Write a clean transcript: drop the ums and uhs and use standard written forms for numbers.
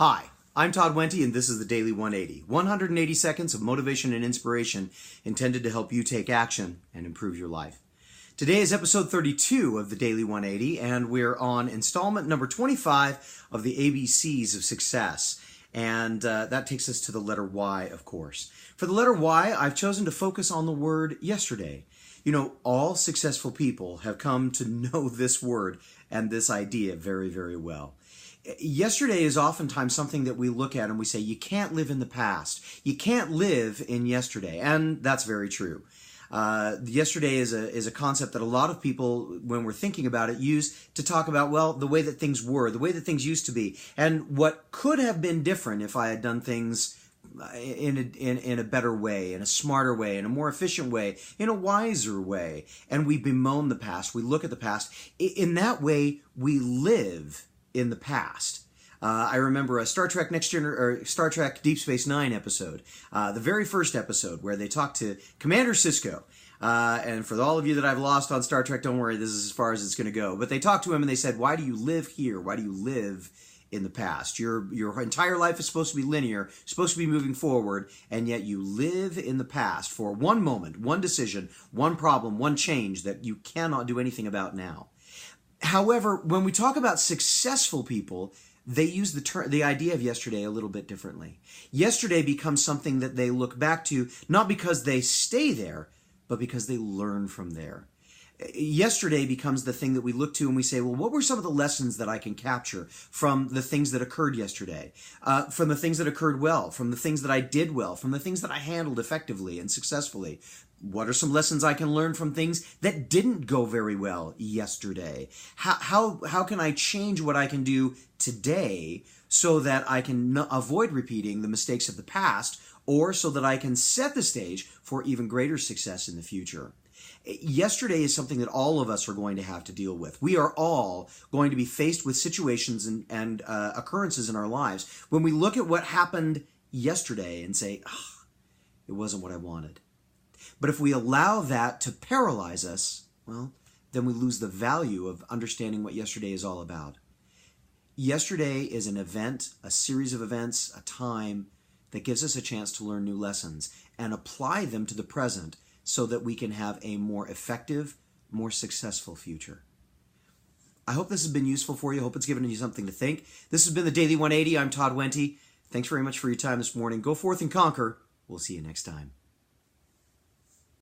Hi, I'm Todd Wente, and this is the Daily 180. 180 seconds of motivation and inspiration intended to help you take action and improve your life. Today is episode 32 of the Daily 180, and we're on installment number 25 of the ABCs of success. And that takes us to the letter Y, of course. For the letter Y, I've chosen to focus on the word yesterday. You know, all successful people have come to know this word and this idea very, very well. Yesterday is oftentimes something that we look at and we say, you can't live in the past. You can't live in yesterday. And that's very true. Yesterday is a concept that a lot of people, when we're thinking about it, use to talk about, well, the way that things were, the way that things used to be, and what could have been different if I had done things in a better way, in a smarter way, in a more efficient way, in a wiser way. And we bemoan the past. We look at the past. In that way, we live in the past. I remember a Star Trek Star Trek Deep Space Nine episode, the very first episode where they talked to Commander Sisko. And for all of you that I've lost on Star Trek, don't worry, this is as far as it's going to go. But they talked to him and they said, why do you live here? Why do you live in the past? Your entire life is supposed to be linear, supposed to be moving forward, and yet you live in the past for one moment, one decision, one problem, one change that you cannot do anything about now. However, when we talk about successful people, they use the idea of yesterday a little bit differently. Yesterday becomes something that they look back to, not because they stay there, but because they learn from there. Yesterday becomes the thing that we look to and we say, well, what were some of the lessons that I can capture from the things that occurred yesterday? From the things that occurred well, from the things that I did well, from the things that I handled effectively and successfully. What are some lessons I can learn from things that didn't go very well yesterday? How can I change what I can do today so that I can avoid repeating the mistakes of the past, or so that I can set the stage for even greater success in the future? Yesterday is something that all of us are going to have to deal with. We are all going to be faced with situations and occurrences in our lives when we look at what happened yesterday and say, it wasn't what I wanted. But if we allow that to paralyze us, well, then we lose the value of understanding what yesterday is all about. Yesterday is an event, a series of events, a time that gives us a chance to learn new lessons and apply them to the present so that we can have a more effective, more successful future. I hope this has been useful for you. I hope it's given you something to think. This has been the Daily 180. I'm Todd Wente. Thanks very much for your time this morning. Go forth and conquer. We'll see you next time.